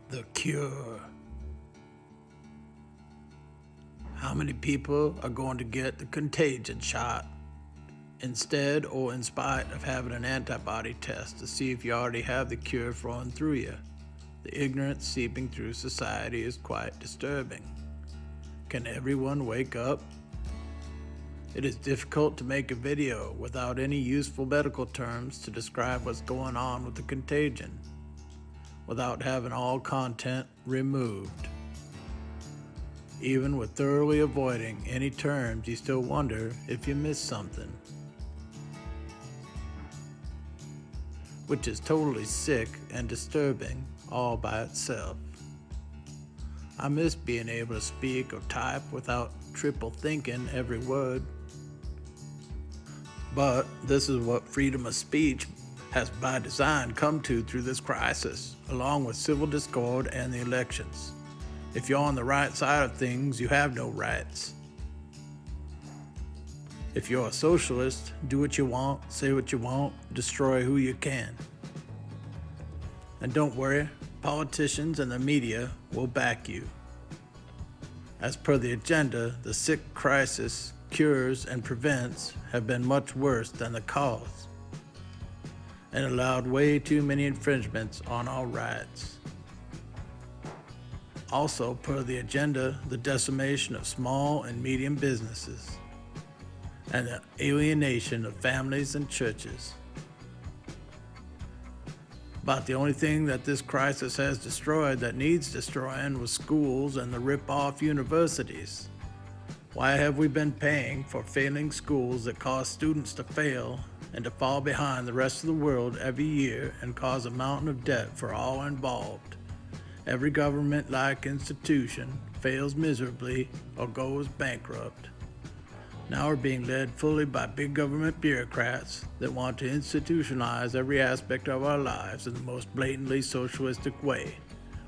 The cure. How many people are going to get the contagion shot instead or in spite of having an antibody test to see if you already have the cure flowing through you? The ignorance seeping through society is quite disturbing. Can everyone wake up? It is difficult to make a video without any useful medical terms to describe what's going on with the contagion, without having all content removed. Even with thoroughly avoiding any terms, you still wonder if you missed something, which is totally sick and disturbing all by itself. I miss being able to speak or type without triple thinking every word. But this is what freedom of speech has by design come to through this crisis, along with civil discord and the elections. If you're on the right side of things, you have no rights. If you're a socialist, do what you want, say what you want, destroy who you can. And don't worry, politicians and the media will back you. As per the agenda, the sick crisis cures and prevents have been much worse than the cause, and allowed way too many infringements on our rights. Also, per the agenda, the decimation of small and medium businesses and the alienation of families and churches. About the only thing that this crisis has destroyed that needs destroying was schools and the rip-off universities. Why have we been paying for failing schools that cause students to fail and to fall behind the rest of the world every year and cause a mountain of debt for all involved? Every government-like institution fails miserably or goes bankrupt. Now we're being led fully by big government bureaucrats that want to institutionalize every aspect of our lives in the most blatantly socialistic way,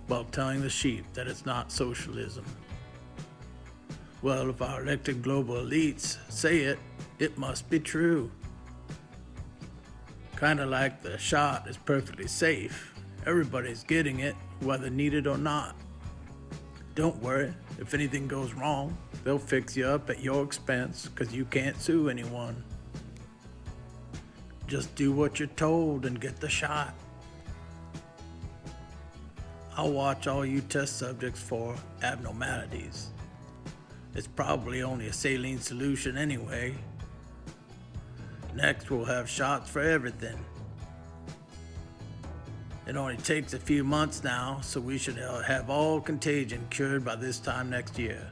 while telling the sheep that it's not socialism. Well, if our elected global elites say it, it must be true. Kinda like the shot is perfectly safe. Everybody's getting it, whether needed or not. Don't worry, if anything goes wrong, they'll fix you up at your expense because you can't sue anyone. Just do what you're told and get the shot. I'll watch all you test subjects for abnormalities. It's probably only a saline solution anyway. Next, we'll have shots for everything. It only takes a few months now, so we should have all contagion cured by this time next year.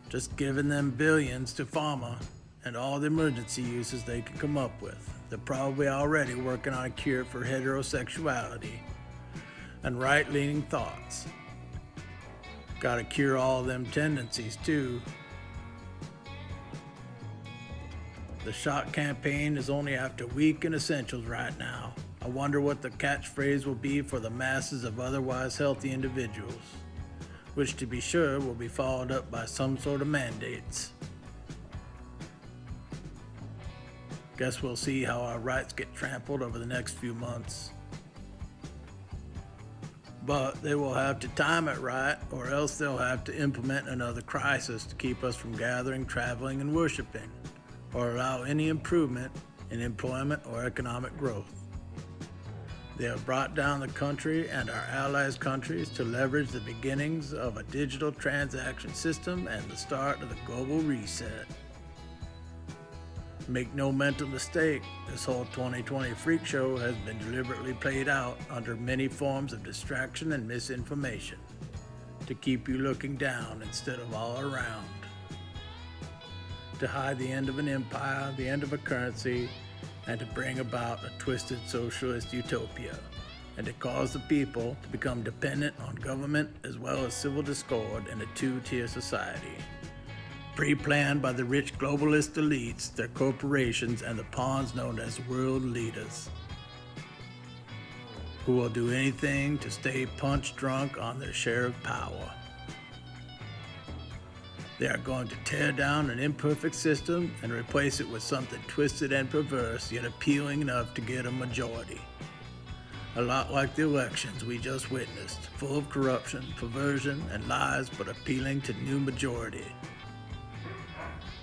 Just giving them billions to pharma and all the emergency uses they can come up with. They're probably already working on a cure for heterosexuality and right-leaning thoughts. Gotta cure all them tendencies too. The shot campaign is only after weak and essentials right now. I wonder what the catchphrase will be for the masses of otherwise healthy individuals, which to be sure will be followed up by some sort of mandates. Guess we'll see how our rights get trampled over the next few months. But they will have to time it right, or else they'll have to implement another crisis to keep us from gathering, traveling, and worshiping, or allow any improvement in employment or economic growth. They have brought down the country and our allies' countries to leverage the beginnings of a digital transaction system and the start of the global reset. Make no mental mistake, this whole 2020 freak show has been deliberately played out under many forms of distraction and misinformation to keep you looking down instead of all around, to hide the end of an empire, the end of a currency, and to bring about a twisted socialist utopia, and to cause the people to become dependent on government as well as civil discord in a two-tier society, pre-planned by the rich globalist elites, their corporations, and the pawns known as world leaders, who will do anything to stay punch drunk on their share of power. They are going to tear down an imperfect system and replace it with something twisted and perverse, yet appealing enough to get a majority. A lot like the elections we just witnessed, full of corruption, perversion, and lies, but appealing to new majority.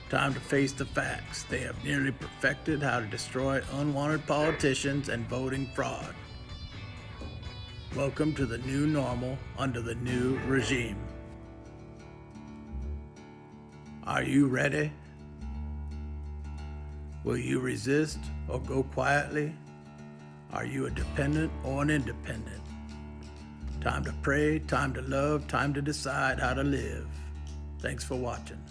Time to face the facts. They have nearly perfected how to destroy unwanted politicians and voting fraud. Welcome to the new normal under the new regime. Are you ready? Will you resist or go quietly? Are you a dependent or an independent? Time to pray, time to love, time to decide how to live. Thanks for watching.